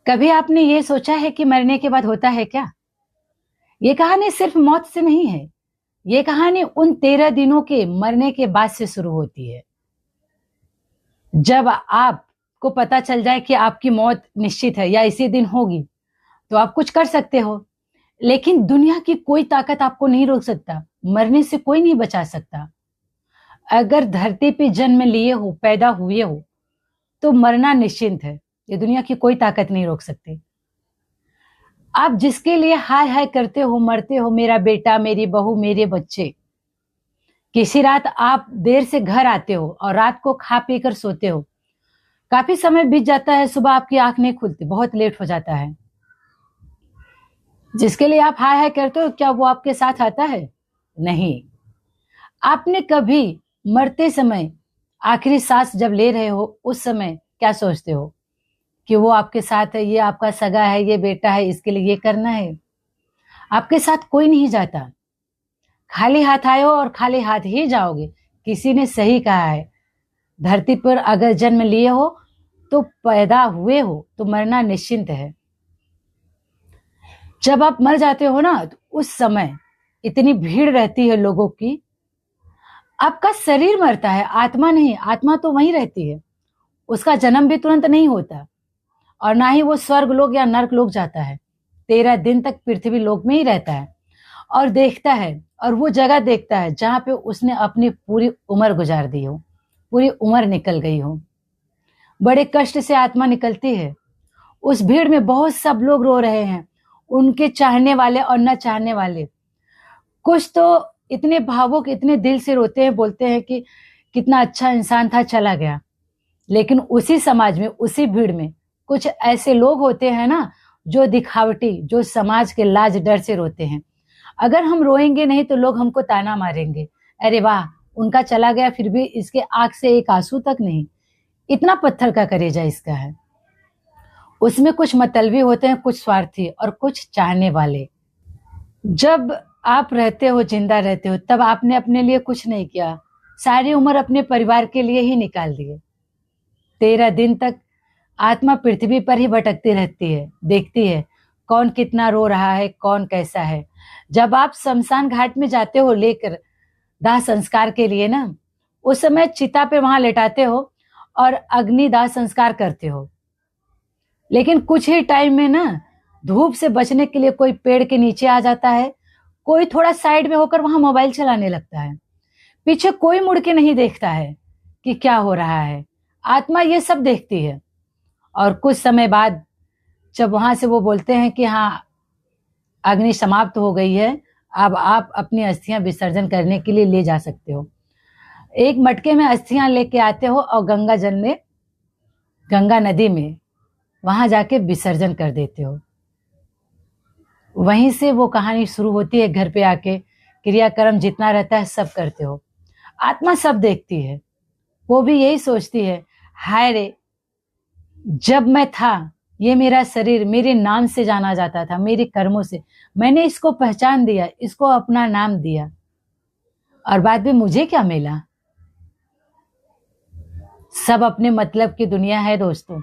कभी आपने ये सोचा है कि मरने के बाद होता है क्या? ये कहानी सिर्फ मौत से नहीं है। ये कहानी उन 13 दिनों के मरने के बाद से शुरू होती है। जब आपको पता चल जाए कि आपकी मौत निश्चित है या इसी दिन होगी, तो आप कुछ कर सकते हो। लेकिन दुनिया की कोई ताकत आपको नहीं रोक सकता। मरने से कोई नहीं बचा सकता। अगर धरती पे जन्म लिए हो, पैदा हुए हो, तो मरना निश्चिंत है। ये दुनिया की कोई ताकत नहीं रोक सकती। आप जिसके लिए हाय हाय करते हो, मरते हो, मेरा बेटा, मेरी बहू, मेरे बच्चे, किसी रात आप देर से घर आते हो और रात को खा पी कर सोते हो। काफी समय बीत जाता है, सुबह आपकी आंख नहीं खुलती, बहुत लेट हो जाता है। जिसके लिए आप हाय हाय करते हो, क्या वो आपके साथ आता है? नहीं। आपने कभी मरते समय, आखिरी सांस जब ले रहे हो, उस समय क्या सोचते हो कि वो आपके साथ है, ये आपका सगा है, ये बेटा है, इसके लिए ये करना है? आपके साथ कोई नहीं जाता। खाली हाथ आए हो और खाली हाथ ही जाओगे। किसी ने सही कहा है, धरती पर अगर जन्म लिए हो तो पैदा हुए हो तो मरना निश्चिंत है। जब आप मर जाते हो ना, तो उस समय इतनी भीड़ रहती है लोगों की। आपका शरीर मरता है, आत्मा नहीं। आत्मा तो वहीं रहती है। उसका जन्म भी तुरंत नहीं होता और ना ही वो स्वर्ग लोक या नर्क लोक जाता है। 13 दिन तक पृथ्वी लोक में ही रहता है और देखता है, और वो जगह देखता है जहां पे उसने अपनी पूरी उम्र गुजार दी हो, पूरी उम्र निकल गई हो। बड़े कष्ट से आत्मा निकलती है। उस भीड़ में बहुत सब लोग रो रहे हैं, उनके चाहने वाले और न चाहने वाले। कुछ तो इतने भावुक, इतने दिल से रोते हैं, बोलते हैं कि कितना अच्छा इंसान था, चला गया। लेकिन उसी समाज में, उसी भीड़ में कुछ ऐसे लोग होते हैं ना, जो दिखावटी, जो समाज के लाज डर से रोते हैं। अगर हम रोएंगे नहीं तो लोग हमको ताना मारेंगे, अरे वाह, उनका चला गया फिर भी इसके आंख से एक आंसू तक नहीं। इतना पत्थर का कलेजा इसका है। उसमें कुछ मतलबी होते हैं, कुछ स्वार्थी और कुछ चाहने वाले। जब आप रहते हो, जिंदा रहते हो, तब आपने अपने लिए कुछ नहीं किया। सारी उम्र अपने परिवार के लिए ही निकाल दिए। 13 दिन तक आत्मा पृथ्वी पर ही भटकती रहती है, देखती है कौन कितना रो रहा है, कौन कैसा है। जब आप शमशान घाट में जाते हो लेकर दाह संस्कार के लिए ना, उस समय चिता पे वहां लेटाते हो और अग्नि दाह संस्कार करते हो। लेकिन कुछ ही टाइम में ना, धूप से बचने के लिए कोई पेड़ के नीचे आ जाता है, कोई थोड़ा साइड में होकर वहां मोबाइल चलाने लगता है। पीछे कोई मुड़ के नहीं देखता है कि क्या हो रहा है। आत्मा ये सब देखती है। और कुछ समय बाद जब वहां से वो बोलते हैं कि हाँ, अग्नि समाप्त हो गई है, अब आप अपनी अस्थियां विसर्जन करने के लिए ले जा सकते हो। एक मटके में अस्थियां लेके आते हो और गंगा जल में, गंगा नदी में वहां जाके विसर्जन कर देते हो। वहीं से वो कहानी शुरू होती है। घर पे आके क्रियाक्रम जितना रहता है सब करते हो। आत्मा सब देखती है। वो भी यही सोचती है, हाय रे, जब मैं था, ये मेरा शरीर मेरे नाम से जाना जाता था, मेरे कर्मों से मैंने इसको पहचान दिया, इसको अपना नाम दिया, और बाद में मुझे क्या मिला? सब अपने मतलब की दुनिया है दोस्तों।